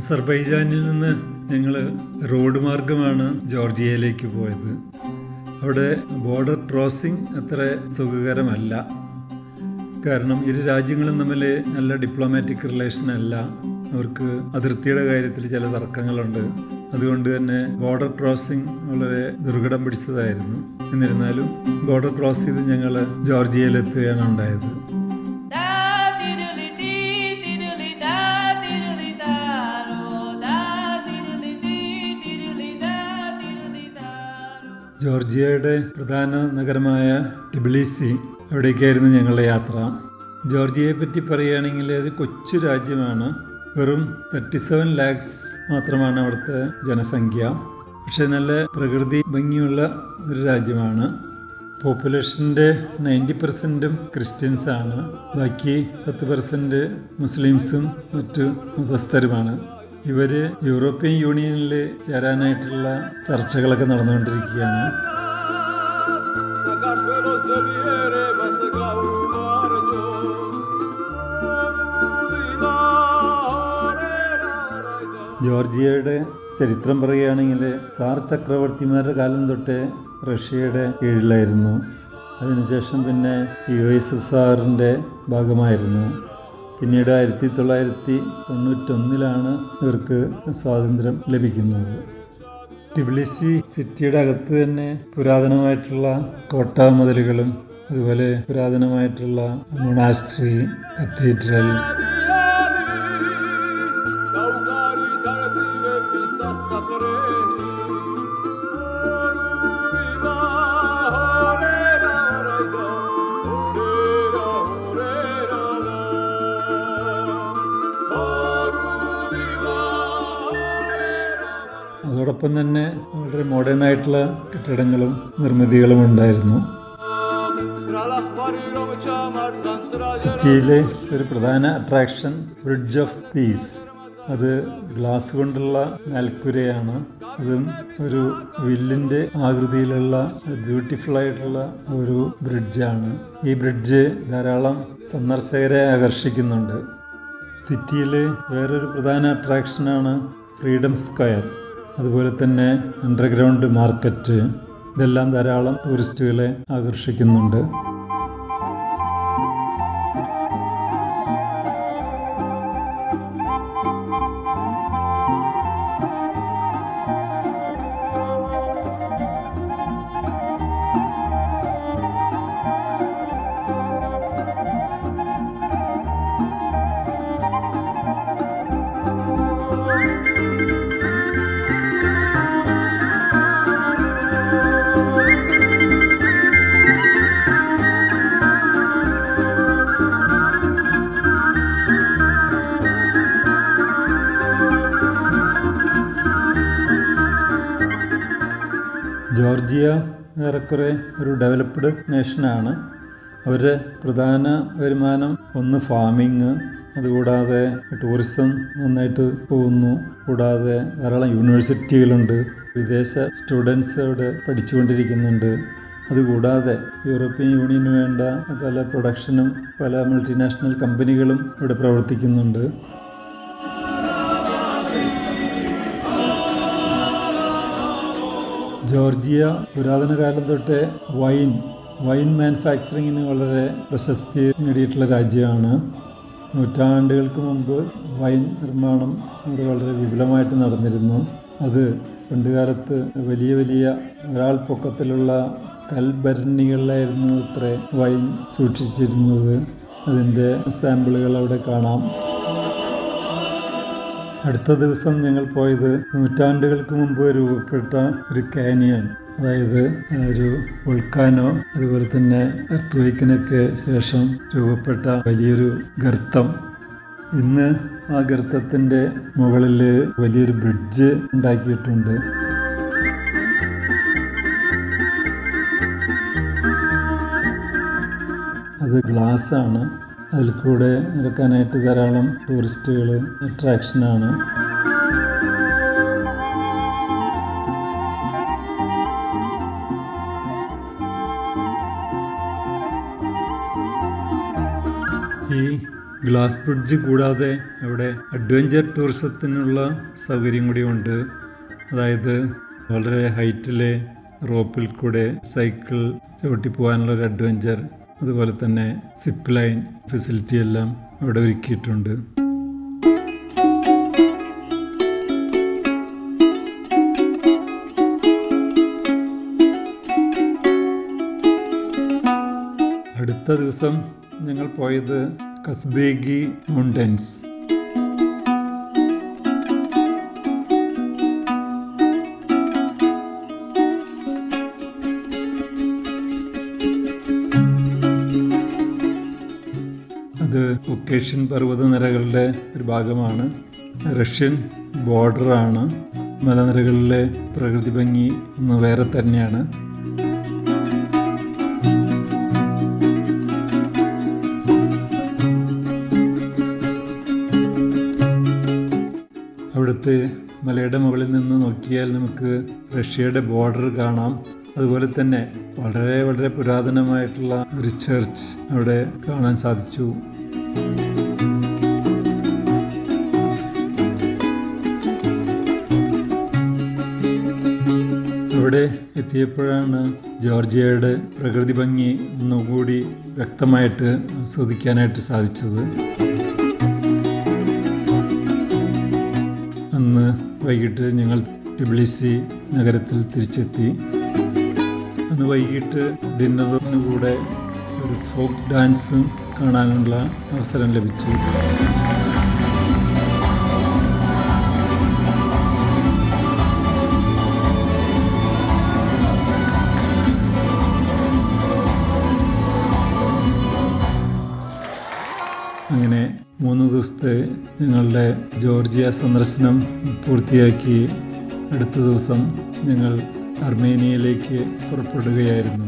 അസർബൈജാനിൽ നിന്ന് ഞങ്ങൾ റോഡ് മാർഗമാണ് ജോർജിയയിലേക്ക് പോയത്. അവിടെ ബോർഡർ ക്രോസിംഗ് അത്ര സുഖകരമല്ല. കാരണം ഇരു രാജ്യങ്ങളും തമ്മിൽ നല്ല ഡിപ്ലോമാറ്റിക് റിലേഷൻ അല്ല. അവർക്ക് അതിർത്തിയുടെ കാര്യത്തിൽ ചില തർക്കങ്ങളുണ്ട്. അതുകൊണ്ട് തന്നെ ബോർഡർ ക്രോസിംഗ് വളരെ ദുർഘടം പിടിച്ചതായിരുന്നു. എന്നിരുന്നാലും ബോർഡർ ക്രോസ് ചെയ്ത് ഞങ്ങൾ ജോർജിയയിലെത്തുകയാണ് ഉണ്ടായത്. ജോർജിയയുടെ പ്രധാന നഗരമായ ടിബിലിസി, അവിടേക്കായിരുന്നു ഞങ്ങളുടെ യാത്ര. ജോർജിയയെ പറ്റി പറയുകയാണെങ്കിൽ അത് കൊച്ചു രാജ്യമാണ്. വെറും 37 lakhs മാത്രമാണ് അവിടുത്തെ ജനസംഖ്യ. പക്ഷെ നല്ല പ്രകൃതി ഭംഗിയുള്ള ഒരു രാജ്യമാണ്. പോപ്പുലേഷൻ്റെ 90% ക്രിസ്ത്യൻസാണ്. ബാക്കി 10% മുസ്ലിംസും മറ്റു മതസ്ഥരുമാണ്. ഇവർ യൂറോപ്യൻ യൂണിയനിൽ ചേരാനായിട്ടുള്ള ചർച്ചകളൊക്കെ നടന്നുകൊണ്ടിരിക്കുകയാണ്. ജോർജിയയുടെ ചരിത്രം പറയുകയാണെങ്കിൽ സാർ ചക്രവർത്തിമാരുടെ കാലം തൊട്ടേ റഷ്യയുടെ കീഴിലായിരുന്നു. അതിനുശേഷം പിന്നെ USSRൻ്റെ ഭാഗമായിരുന്നു. പിന്നീട് 1991 ഇവർക്ക് സ്വാതന്ത്ര്യം ലഭിക്കുന്നത്. ടിബിലിസി സിറ്റിയുടെ അകത്ത് തന്നെ പുരാതനമായിട്ടുള്ള കോട്ട മതിലുകളും അതുപോലെ പുരാതനമായിട്ടുള്ള മൊണാസ്ട്രി, കത്തീഡ്രൽ, അതോടൊപ്പം തന്നെ വളരെ മോഡേൺ ആയിട്ടുള്ള കെട്ടിടങ്ങളും നിർമ്മിതികളും ഉണ്ടായിരുന്നു. സിറ്റിയിലെ ഒരു പ്രധാന അട്രാക്ഷൻ ബ്രിഡ്ജ് ഓഫ് പീസ്. അത് ഗ്ലാസ് കൊണ്ടുള്ള മേൽക്കൂരയാണ്. അതും ഒരു വില്ലിൻ്റെ ആകൃതിയിലുള്ള ബ്യൂട്ടിഫുൾ ആയിട്ടുള്ള ഒരു ബ്രിഡ്ജാണ്. ഈ ബ്രിഡ്ജ് ധാരാളം സന്ദർശകരെ ആകർഷിക്കുന്നുണ്ട്. സിറ്റിയിലെ വേറൊരു പ്രധാന അട്രാക്ഷനാണ് ഫ്രീഡം സ്ക്വയർ. അതുപോലെ തന്നെ അണ്ടർഗ്രൗണ്ട് മാർക്കറ്റ്. ഇതെല്ലാം ധാരാളം ടൂറിസ്റ്റുകളെ ആകർഷിക്കുന്നുണ്ട്. ജോർജിയ ഏറെക്കുറെ ഒരു ഡെവലപ്ഡ് നേഷനാണ്. അവരുടെ പ്രധാന വരുമാനം ഒന്ന് ഫാമിങ്, അതുകൂടാതെ ടൂറിസം നന്നായിട്ട് പോകുന്നു. കൂടാതെ ധാരാളം യൂണിവേഴ്സിറ്റികളുണ്ട്. വിദേശ സ്റ്റുഡൻസ് അവിടെ പഠിച്ചുകൊണ്ടിരിക്കുന്നുണ്ട്. അതുകൂടാതെ യൂറോപ്യൻ യൂണിയന് വേണ്ട പല പ്രൊഡക്ഷനും പല മൾട്ടിനാഷണൽ കമ്പനികളും ഇവിടെ പ്രവർത്തിക്കുന്നുണ്ട്. ജോർജിയ പുരാതന കാലം തൊട്ടേ വൈൻ മാനുഫാക്ചറിങ്ങിന് വളരെ പ്രശസ്തി നേടിയിട്ടുള്ള രാജ്യമാണ്. നൂറ്റാണ്ടുകൾക്ക് മുമ്പ് വൈൻ നിർമ്മാണം ഇവിടെ വളരെ വിപുലമായിട്ട് നടന്നിരുന്നു. അത് പണ്ടുകാലത്ത് വലിയ വലിയ ഒരാൾ പൊക്കത്തിലുള്ള കൽഭരണികളിലായിരുന്നു ഇത്ര വൈൻ സൂക്ഷിച്ചിരുന്നത്. അതിൻ്റെ സാമ്പിളുകൾ അവിടെ കാണാം. അടുത്ത ദിവസം ഞങ്ങൾ പോയത് നൂറ്റാണ്ടുകൾക്ക് മുമ്പ് രൂപപ്പെട്ട ഒരു കാനിയൻ, അതായത് ഒരു വോൾക്കാനോ അതുപോലെ തന്നെ എർത്ത് ശേഷം രൂപപ്പെട്ട വലിയൊരു ഗർത്തം. ഇന്ന് ആ ഗർത്തത്തിൻ്റെ മുകളിൽ വലിയൊരു ബ്രിഡ്ജ് ഉണ്ടാക്കിയിട്ടുണ്ട്. അത് ഗ്ലാസ്സാണ്. അതിൽ കൂടെ നടക്കാനായിട്ട് ധാരാളം ടൂറിസ്റ്റുകൾ അട്രാക്ഷനാണ്. ഈ ഗ്ലാസ് ബ്രിഡ്ജ് കൂടാതെ അവിടെ അഡ്വഞ്ചർ ടൂറിസത്തിനുള്ള സൗകര്യം കൂടിയുണ്ട്. അതായത് വളരെ ഹൈറ്റിലെ റോപ്പിൽ കൂടെ സൈക്കിൾ ചവിട്ടി പോകാനുള്ളൊരു അഡ്വഞ്ചർ, അതുപോലെ തന്നെ സിപ്പ് ലൈൻ ഫെസിലിറ്റി എല്ലാം അവിടെ ഒരുക്കിയിട്ടുണ്ട്. അടുത്ത ദിവസം ഞങ്ങൾ പോയത് കസ്ബേഗി മൗണ്ടൻസ്. അത് ഒക്കേഷ്യൻ പർവ്വതനിരകളുടെ ഒരു ഭാഗമാണ്. റഷ്യൻ ബോർഡറാണ്. മലനിരകളിലെ പ്രകൃതി ഭംഗി ഒന്ന് വേറെ തന്നെയാണ്. അവിടുത്തെ മലയുടെ മുകളിൽ നിന്ന് നോക്കിയാൽ നമുക്ക് റഷ്യയുടെ ബോർഡർ കാണാം. അതുപോലെ തന്നെ വളരെ വളരെ പുരാതനമായിട്ടുള്ള ഒരു ചർച്ച് അവിടെ കാണാൻ സാധിച്ചു. അവിടെ എത്തിയപ്പോഴാണ് ജോർജിയയുടെ പ്രകൃതി ഭംഗി ഒന്നുകൂടി വ്യക്തമായിട്ട് ആസ്വദിക്കാനായിട്ട് സാധിച്ചത്. അന്ന് വൈകിട്ട് ഞങ്ങൾ ടിബ്ലിസി നഗരത്തിൽ തിരിച്ചെത്തി. അന്ന് വൈകിട്ട് ഡിന്നറിന് കൂടെ ഒരു ഫോക്ക് ഡാൻസ് കാണാനുള്ള അവസരം ലഭിച്ചു. അങ്ങനെ 3 ദിവസത്തെ ഞങ്ങളുടെ ജോർജിയ സന്ദർശനം പൂർത്തിയാക്കി അടുത്ത ദിവസം ഞങ്ങൾ അർമേനിയയിലേക്ക് പുറപ്പെടുകയായിരുന്നു.